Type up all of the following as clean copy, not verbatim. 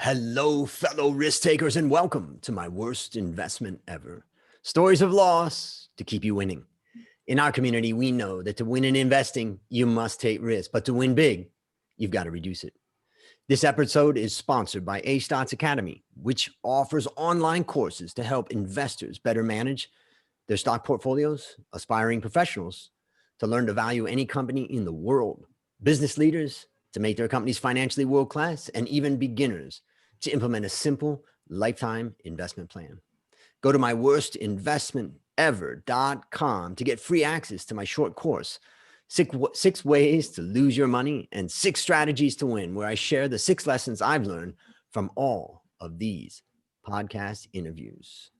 Hello, fellow risk takers, and welcome to my worst investment ever. Stories of loss to keep you winning. In our community, we know that to win in investing, you must take risk, but to win big, you've got to reduce it. This episode is sponsored by A Stocks Academy, which offers online courses to help investors better manage their stock portfolios, aspiring professionals to learn to value any company in the world, business leaders to make their companies financially world-class, and even beginners to implement a simple lifetime investment plan. Go to myworstinvestmentever.com to get free access to my short course, six ways to lose your money and 6 strategies to win, where I share the 6 lessons I've learned from all of these podcast interviews.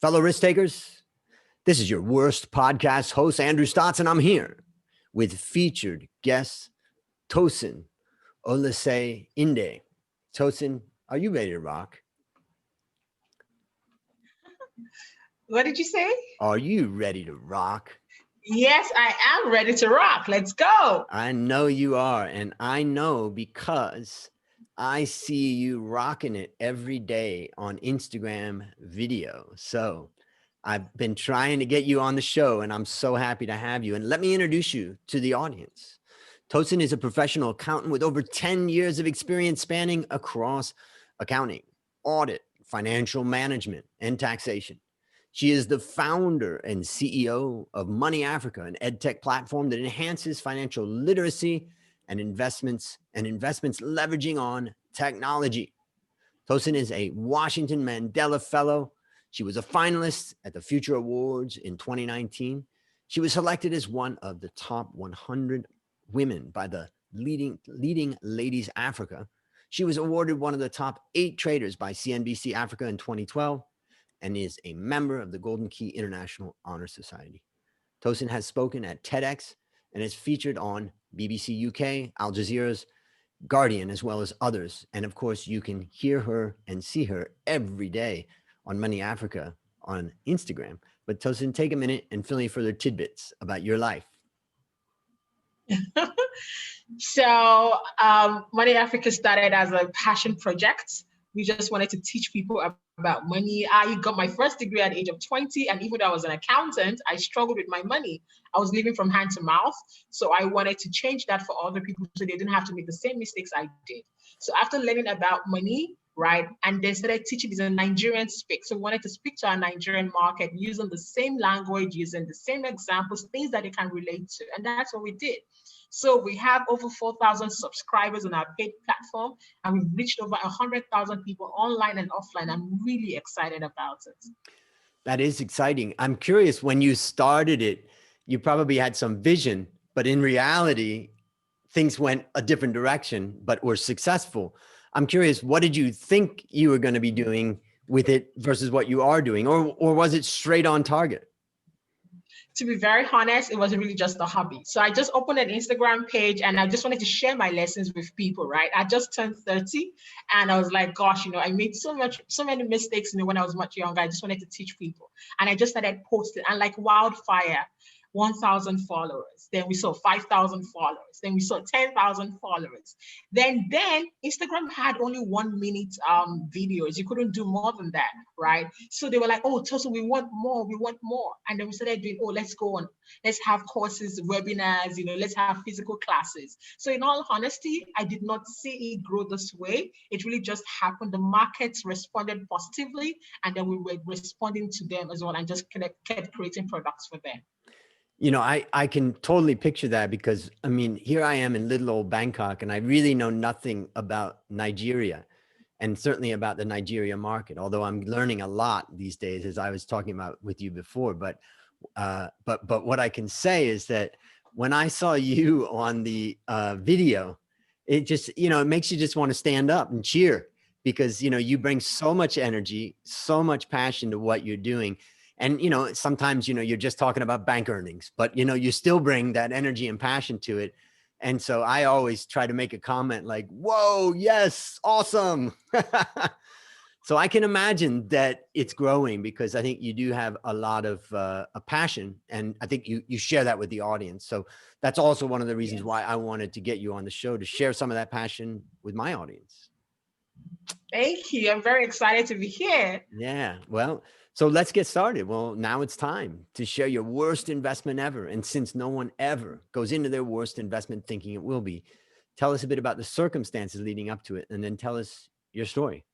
Fellow risk takers, this is your worst podcast host, Andrew Stotts, and I'm here with featured guest Oluwatosin Olaseinde. Tosin, are you ready to rock? What did you say? Are you ready to rock? Yes, I am ready to rock. Let's go. I know you are, and I know because I see you rocking it every day on Instagram video. So I've been trying to get you on the show, and I'm so happy to have you. And let me introduce you to the audience. Tosin is a professional accountant with over 10 years of experience spanning across accounting, audit, financial management, and taxation. She is the founder and CEO of Money Africa, an edtech platform that enhances financial literacy and investments leveraging on technology. Tosin is a Washington Mandela Fellow. She was a finalist at the Future Awards in 2019. She was selected as one of the top 100 women by the leading Ladies Africa. She was awarded one of the top 8 traders by CNBC Africa in 2012 and is a member of the Golden Key International Honor Society. Tosin has spoken at TedX and is featured on BBC UK, Al Jazeera's Guardian, as well as others. And of course, you can hear her and see her every day on Money Africa on Instagram. But Tosin, take a minute and fill me further tidbits about your life. So Money Africa started as a passion project. We just wanted to teach people about money. I got my first degree at the age of 20, and even though I was an accountant, I struggled with my money. I was living from hand to mouth. So I wanted to change that for other people so they didn't have to make the same mistakes I did. So after learning about money, right, and then started teaching this in Nigerian speak. So we wanted to speak to our Nigerian market using the same language, using the same examples, things that they can relate to. And that's what we did. So we have over 4,000 subscribers on our paid platform, and we've reached over 100,000 people online and offline. I'm really excited about it. That is exciting. I'm curious, when you started it, you probably had some vision, but in reality, things went a different direction, but were successful. I'm curious, what did you think you were going to be doing with it versus what you are doing? Or was it straight on target? To be very honest, it was really just a hobby. So I just opened an Instagram page and I just wanted to share my lessons with people, right? I just turned 30 and I was like, gosh, I made so many mistakes, when I was much younger. I just wanted to teach people. And I just started posting, and like wildfire, 1,000 followers. Then we saw 5,000 followers. Then we saw 10,000 followers. Then Instagram had only 1 minute videos. You couldn't do more than that, right? So they were like, oh, Tosin, we want more. And then we started doing, let's go on. Let's have courses, webinars, let's have physical classes. So in all honesty, I did not see it grow this way. It really just happened. The markets responded positively, and then we were responding to them as well and just kept creating products for them. I can totally picture that, because here I am in little old Bangkok, and I really know nothing about Nigeria, and certainly about the Nigeria market, although I'm learning a lot these days, as I was talking about with you before. But what I can say is that when I saw you on the video, it just, it makes you just want to stand up and cheer, because, you bring so much energy, so much passion to what you're doing. And, sometimes, you're just talking about bank earnings, but, you still bring that energy and passion to it. And so I always try to make a comment like, whoa, yes, awesome. So I can imagine that it's growing, because I think you do have a lot of a passion, and I think you share that with the audience. So that's also one of the reasons why I wanted to get you on the show, to share some of that passion with my audience. Thank you. I'm very excited to be here. Yeah. Well, so let's get started. Well, now it's time to share your worst investment ever. And since no one ever goes into their worst investment thinking it will be, tell us a bit about the circumstances leading up to it, and then tell us your story.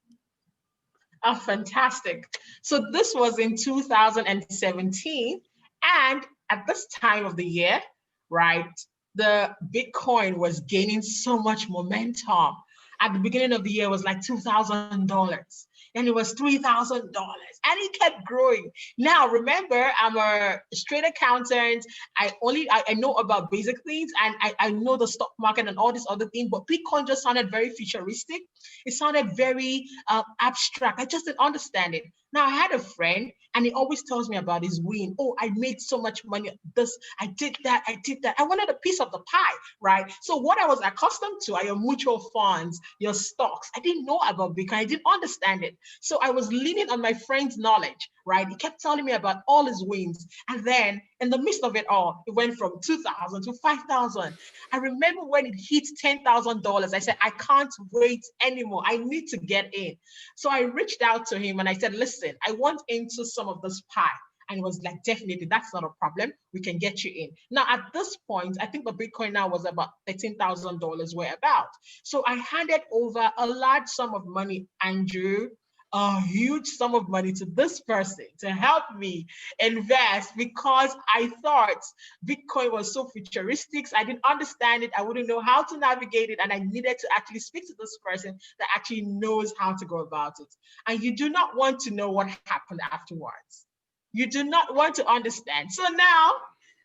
Oh, fantastic. So this was in 2017. And at this time of the year, right, the Bitcoin was gaining so much momentum. At the beginning of the year, it was like $2,000. Then it was $3,000. And it kept growing. Now, remember, I'm a straight accountant. I know about basic things, and I know the stock market and all this other thing, but Bitcoin just sounded very futuristic. It sounded very abstract. I just didn't understand it. Now I had a friend, and he always tells me about his win. Oh, I made so much money. This, I did that. I did that. I wanted a piece of the pie, right? So what I was accustomed to are your mutual funds, your stocks. I didn't know about Bitcoin. I didn't understand it. So I was leaning on my friend's knowledge, right? He kept telling me about all his wins, and then in the midst of it all, it went from 2,000 to 5,000. I remember when it hit $10,000. I said, I can't wait anymore. I need to get in. So I reached out to him and I said, listen, I want into some of this pie. And he was like, definitely, that's not a problem. We can get you in. Now, at this point, I think the Bitcoin now was about $13,000 whereabout. So I handed over a large sum of money, Andrew, a huge sum of money to this person to help me invest, because I thought Bitcoin was so futuristic. I didn't understand it. I wouldn't know how to navigate it. And I needed to actually speak to this person that actually knows how to go about it. And you do not want to know what happened afterwards. You do not want to understand. So now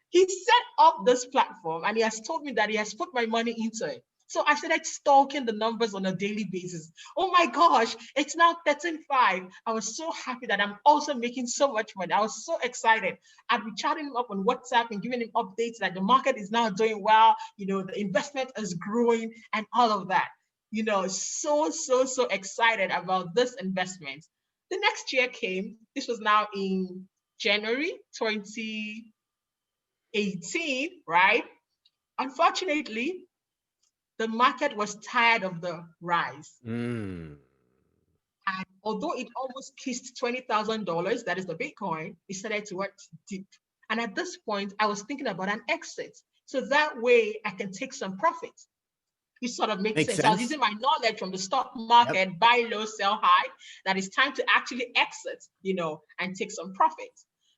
he set up this platform and he has told me that he has put my money into it. So I started stalking the numbers on a daily basis. Oh my gosh, it's now 13.5. I was so happy that I'm also making so much money. I was so excited. I'd be chatting him up on WhatsApp and giving him updates that the market is now doing well. You know, the investment is growing and all of that. You know, so excited about this investment. The next year came. This was now in January 2018, right? Unfortunately, the market was tired of the rise. And although it almost kissed $20,000, that is the Bitcoin, it started to work deep. And at this point, I was thinking about an exit. So that way I can take some profit. It sort of makes sense. I was using my knowledge from the stock market, buy low, sell high, that it's time to actually exit, you know, and take some profit.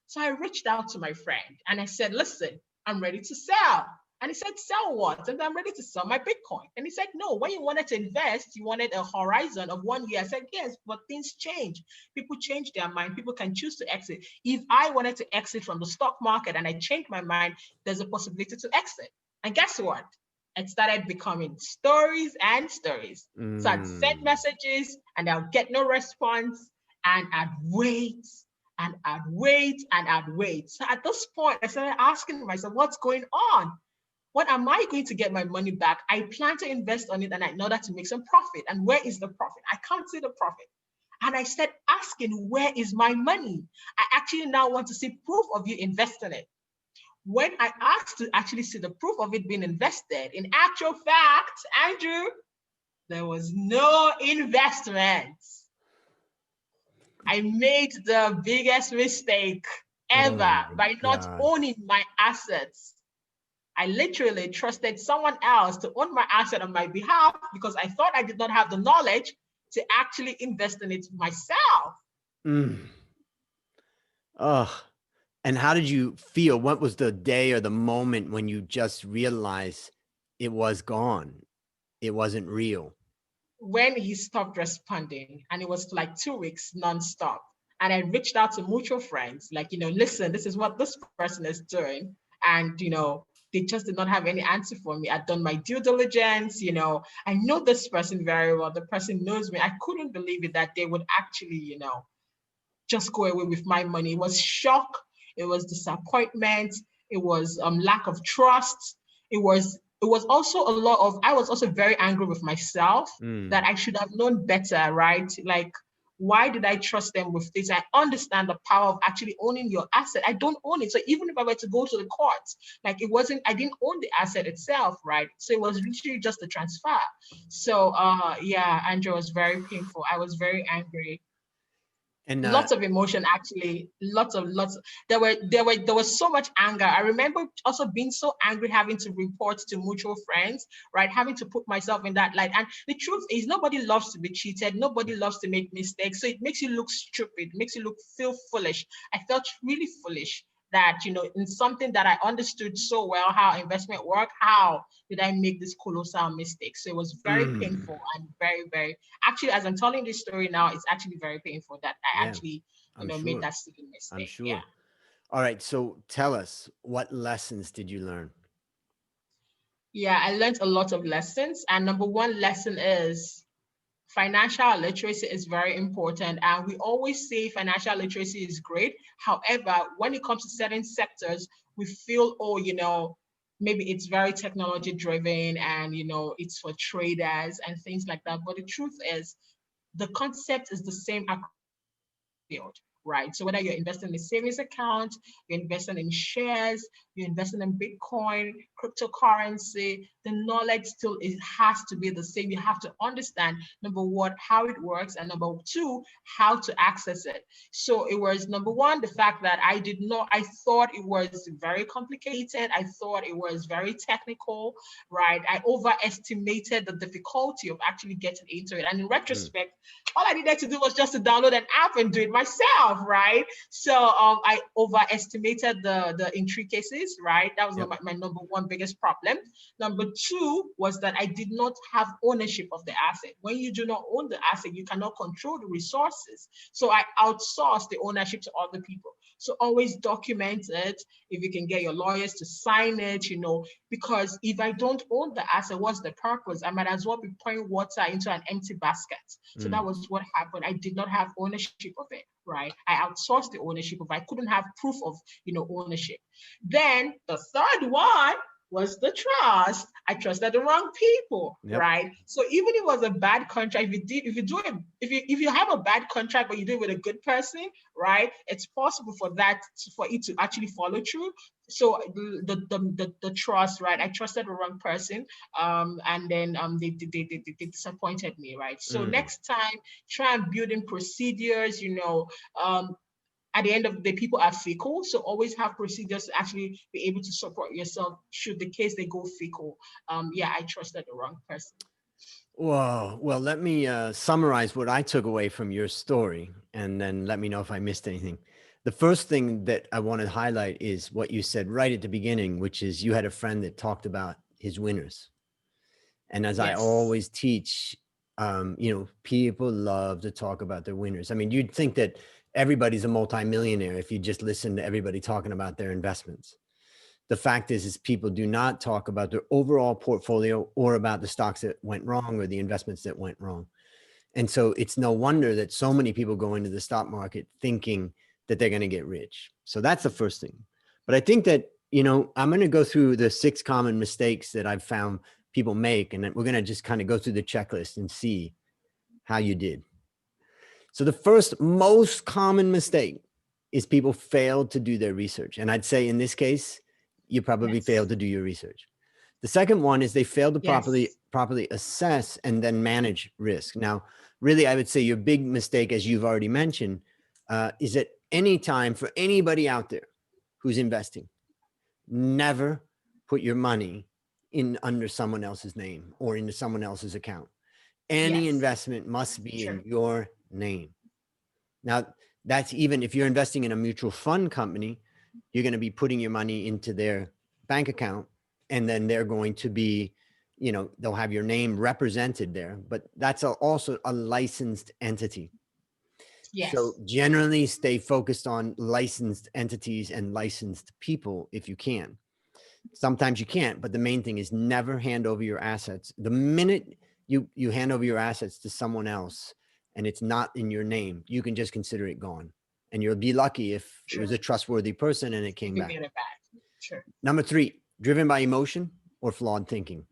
So I reached out to my friend and I said, listen, I'm ready to sell. And he said, sell what? And I'm ready to sell my Bitcoin. And he said, no, when you wanted to invest, you wanted a horizon of 1 year. I said, yes, but things change. People change their mind. People can choose to exit. If I wanted to exit from the stock market and I changed my mind, there's a possibility to exit. And guess what? It started becoming stories and stories. So I'd send messages and I'll get no response, and I'd wait and I'd wait and I'd wait. So at this point, I started asking myself, what's going on? When am I going to get my money back? I plan to invest on it and I know that to make some profit. And where is the profit? I can't see the profit. And I started asking, where is my money? I actually now want to see proof of you investing it. When I asked to actually see the proof of it being invested, in actual fact, Andrew, there was no investment. I made the biggest mistake ever by not owning my assets. I literally trusted someone else to own my asset on my behalf because I thought I did not have the knowledge to actually invest in it myself. Oh, and how did you feel? What was the day or the moment when you just realized it was gone? It wasn't real. When he stopped responding, and it was for like 2 weeks nonstop. And I reached out to mutual friends, like, you know, listen, this is what this person is doing. And, you know, they just did not have any answer for me. I'd done my due diligence, you know, I know this person very well. The person knows me. I couldn't believe it that they would actually, you know, just go away with my money. It was shock. It was disappointment. It was lack of trust. It was also a lot of, I was also very angry with myself that I should have known better, right? Like, why did I trust them with this? I understand the power of actually owning your asset. I don't own it. So even if I were to go to the courts, like I didn't own the asset itself, right? So it was literally just a transfer. So yeah, Andrew, was very painful. I was very angry. And Lots of emotion, actually. Lots. There was so much anger. I remember also being so angry, having to report to mutual friends, right? Having to put myself in that light. And the truth is, nobody loves to be cheated. Nobody loves to make mistakes. So it makes you look stupid, makes you feel foolish. I felt really foolish that, in something that I understood so well, how investment work, how did I make this colossal mistake? So it was very mm, painful and very, very, actually, as I'm telling this story now, it's actually very painful that I yeah, actually, I'm made sure. that silly I'm mistake. Yeah. sure. All right. So tell us, what lessons did you learn? Yeah, I learned a lot of lessons. And number one lesson is financial literacy is very important. And we always say financial literacy is great. However, when it comes to certain sectors, we feel, oh, maybe it's very technology driven and, it's for traders and things like that. But the truth is, the concept is the same field, right? So whether you're investing in a savings account, you're investing in shares, you're investing in Bitcoin, cryptocurrency, the knowledge still has to be the same. You have to understand, number one, how it works, and number two, how to access it. So it was, number one, the fact that I thought it was very complicated. I thought it was very technical, right? I overestimated the difficulty of actually getting into it. And in Mm, retrospect, all I needed to do was just to download an app and do it myself, right? So I overestimated the intricacies, right? That was yep. my number one biggest problem. Number two was that I did not have ownership of the asset. When you do not own the asset, you cannot control the resources. So I outsourced the ownership to other people. So always document it. If you can get your lawyers to sign it, because if I don't own the asset, what's the purpose? I might as well be pouring water into an empty basket. So that Mm, was what happened. I did not have ownership of it, right? I outsourced the ownership of it. I couldn't have proof of, ownership. Then the third one was the trust. I trusted the wrong people, yep. right? So even if it was a bad contract, if you have a bad contract but you do it with a good person, right? It's possible for it to actually follow through. So the trust, right? I trusted the wrong person, and then they disappointed me, right? So Mm. next time, try and build in procedures. At the end of the day, people are fickle, so always have procedures to actually be able to support yourself should the case they go fickle. Yeah, I trusted the wrong person. Whoa. Well, let me summarize what I took away from your story and then let me know if I missed anything. The first thing that I want to highlight is what you said right at the beginning, which is you had a friend that talked about his winners. And as I Yes. always teach, people love to talk about their winners. I mean, you'd think that everybody's a multimillionaire if you just listen to everybody talking about their investments. The fact is people do not talk about their overall portfolio or about the stocks that went wrong or the investments that went wrong. And so it's no wonder that so many people go into the stock market thinking that they're going to get rich. So that's the first thing. But I think that, I'm going to go through the 6 common mistakes that I've found people make. And then we're going to just kind of go through the checklist and see how you did. So the first most common mistake is people fail to do their research. And I'd say in this case, you probably failed Yes. to do your research. The second one is they failed to properly Yes. properly assess and then manage risk. Now, really, I would say your big mistake, as you've already mentioned, is at any time for anybody out there who's investing, never put your money in under someone else's name or into someone else's account. Any Yes. investment must be Sure. in your name. Now, that's even if you're investing in a mutual fund company, you're going to be putting your money into their bank account and then they're going to be, they'll have your name represented there, but that's also a licensed entity. So Yes. generally stay focused on licensed entities and licensed people if you can. Sometimes you can't, but the main thing is never hand over your assets. The minute you hand over your assets to someone else and it's not in your name, you can just consider it gone. And you'll be lucky if it was Sure. a trustworthy person and it You came can back. get it back. Sure. Number 3, driven by emotion or flawed thinking.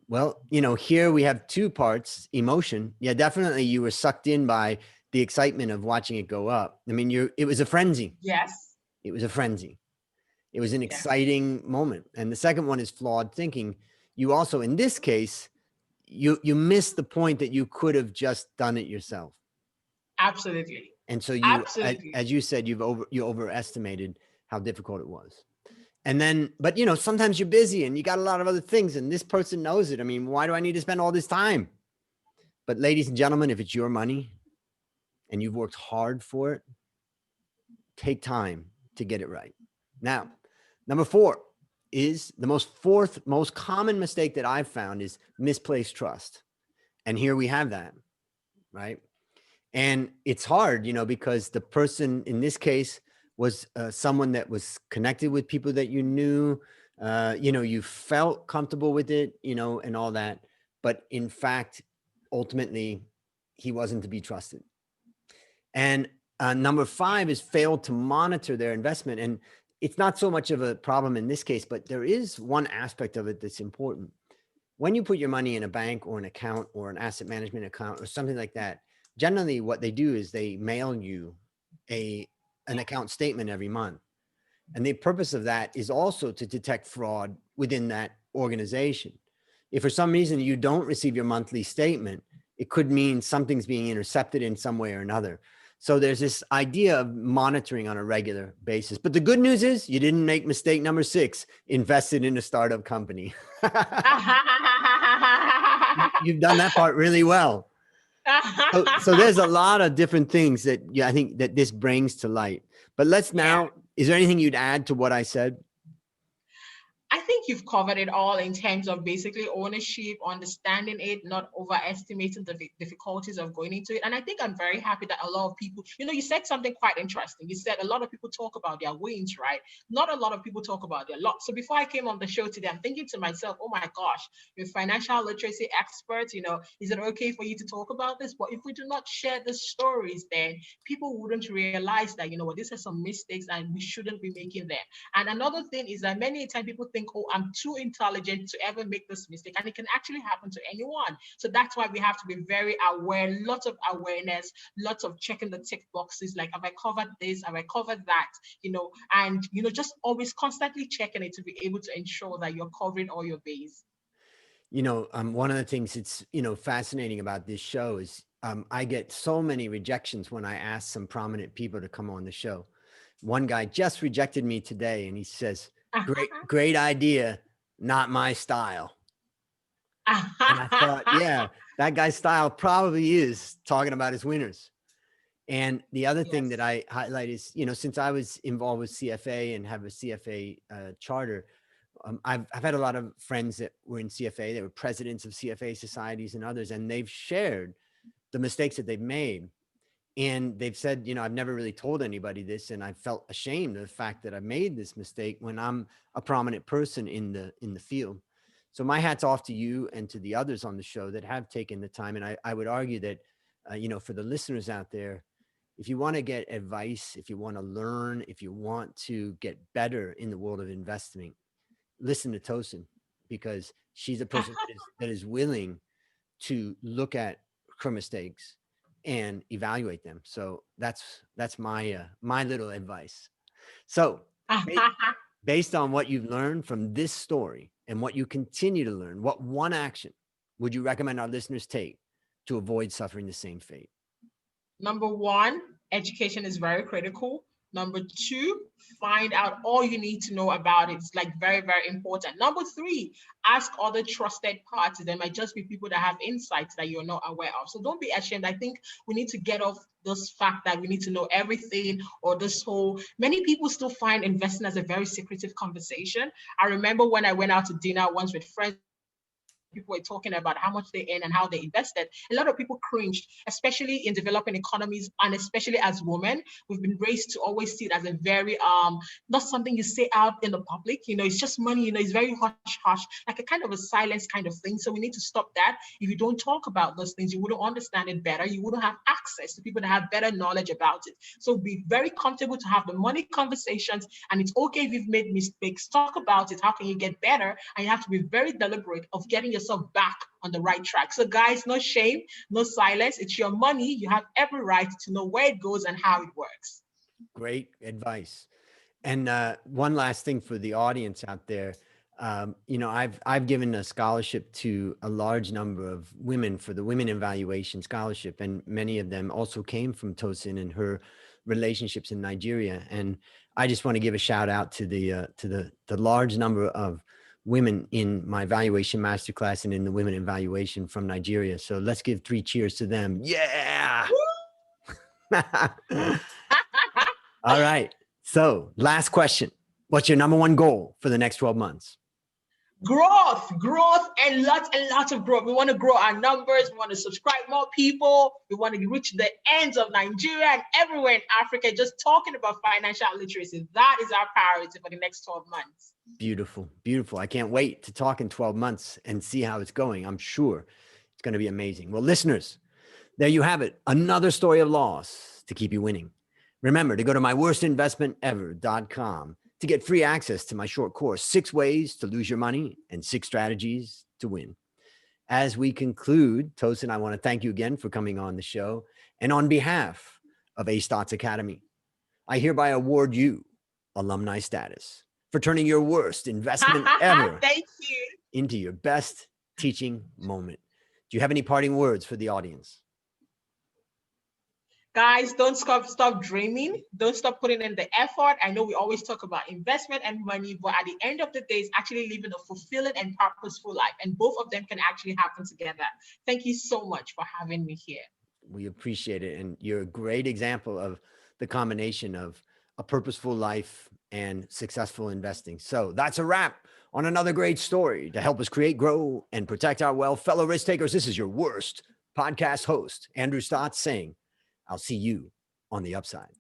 Well, here we have 2 parts. Emotion. Yeah, definitely you were sucked in by the excitement of watching it go up. I mean, it was a frenzy. Yes. It was a frenzy. It was an Yeah. exciting moment. And the second one is flawed thinking. You also, in this case, you missed the point that you could have just done it yourself. Absolutely. And so Absolutely. as you said, you overestimated how difficult it was. And then, but sometimes you're busy and you got a lot of other things, and this person knows it. I mean, why do I need to spend all this time? But ladies and gentlemen, if it's your money and you've worked hard for it, take time to get it right. Now, number 4 is the fourth most common mistake that I've found is misplaced trust. And here we have that, right? And it's hard, because the person in this case was someone that was connected with people that you knew, you felt comfortable with it, and all that. But in fact, ultimately, he wasn't to be trusted. And number 5 is failed to monitor their investment. And it's not so much of a problem in this case, but there is one aspect of it that's important. When you put your money in a bank or an account or an asset management account or something like that, generally what they do is they mail you an account statement every month. And the purpose of that is also to detect fraud within that organization. If for some reason you don't receive your monthly statement, it could mean something's being intercepted in some way or another. So there's this idea of monitoring on a regular basis. But the good news is you didn't make mistake number 6, invested in a startup company. You've done that part really well. So there's a lot of different things that I think that this brings to light. But let's now, is there anything you'd add to what I said? I think you've covered it all in terms of basically ownership, understanding it, not overestimating the difficulties of going into it. And I think I'm very happy that a lot of people, you said something quite interesting. You said a lot of people talk about their wins, right? Not a lot of people talk about their loss. So before I came on the show today, I'm thinking to myself, oh my gosh, you're a financial literacy expert, is it okay for you to talk about this? But if we do not share the stories, then people wouldn't realize that, these are some mistakes and we shouldn't be making them. And another thing is that many times people think, oh, I'm too intelligent to ever make this mistake. And it can actually happen to anyone. So that's why we have to be very aware, lots of awareness, lots of checking the tick boxes, like, have I covered this? Have I covered that? And, just always constantly checking it to be able to ensure that you're covering all your base. One of the things that's, fascinating about this show is I get so many rejections when I ask some prominent people to come on the show. One guy just rejected me today and he says, great idea, not my style. And I thought, yeah, that guy's style probably is talking about his winners. And the other thing that I highlight is, since I was involved with CFA and have a CFA charter, I've had a lot of friends that were in CFA, they were presidents of CFA societies and others, and they've shared the mistakes that they've made. And they've said, I've never really told anybody this, and I felt ashamed of the fact that I made this mistake when I'm a prominent person in the field. So my hat's off to you and to the others on the show that have taken the time. And I would argue that, for the listeners out there, if you want to get advice, if you want to learn, if you want to get better in the world of investing, listen to Tosin, because she's a person that is willing to look at her mistakes and evaluate them. So that's my little advice. So based on what you've learned from this story and what you continue to learn, what one action would you recommend our listeners take to avoid suffering the same fate? Number 1, education is very critical. Number 2, find out all you need to know about it. It's like very, very important. Number 3, ask other trusted parties. There might just be people that have insights that you're not aware of. So don't be ashamed. I think we need to get off this fact that we need to know everything, or this whole, many people still find investing as a very secretive conversation. I remember when I went out to dinner once with friends, people were talking about how much they earn and how they invested. A lot of people cringed, especially in developing economies, and especially as women. We've been raised to always see it as a very not something you say out in the public. It's just money. It's very hush hush, like a kind of a silence kind of thing. So we need to stop that. If you don't talk about those things, you wouldn't understand it better. You wouldn't have access to people that have better knowledge about it. So be very comfortable to have the money conversations, and it's okay if you've made mistakes. Talk about it. How can you get better? And you have to be very deliberate of getting your yourself back on the right track. So guys, no shame, no silence. It's your money. You have every right to know where it goes and how it works. Great advice. And one last thing for the audience out there, you know, I've given a scholarship to a large number of women for the Women in Valuation Scholarship, and many of them also came from Tosin and her relationships in Nigeria. And I just want to give a shout out to the large number of women in my valuation masterclass and in the Women in Valuation from Nigeria. So let's give 3 cheers to them. Yeah. All right. So last question. What's your number one goal for the next 12 months? Growth, and lots of growth. We want to grow our numbers. We want to subscribe more people. We want to reach the ends of Nigeria and everywhere in Africa, just talking about financial literacy. That is our priority for the next 12 months. Beautiful, beautiful. I can't wait to talk in 12 months and see how it's going. I'm sure it's going to be amazing. Well, listeners, there you have it. Another story of loss to keep you winning. Remember to go to myworstinvestmentever.com to get free access to my short course, 6 Ways to Lose Your Money and 6 Strategies to Win. As we conclude, Tosin, I want to thank you again for coming on the show. And on behalf of A Stotts Academy, I hereby award you alumni status for turning your worst investment ever Thank you. into your best teaching moment. Do you have any parting words for the audience? Guys, don't stop dreaming. Don't stop putting in the effort. I know we always talk about investment and money, but at the end of the day, it's actually living a fulfilling and purposeful life. And both of them can actually happen together. Thank you so much for having me here. We appreciate it. And you're a great example of the combination of a purposeful life and successful investing. So that's a wrap on another great story to help us create, grow, and protect our wealth. Fellow risk takers, this is your worst podcast host, Andrew Stotts, saying, I'll see you on the upside.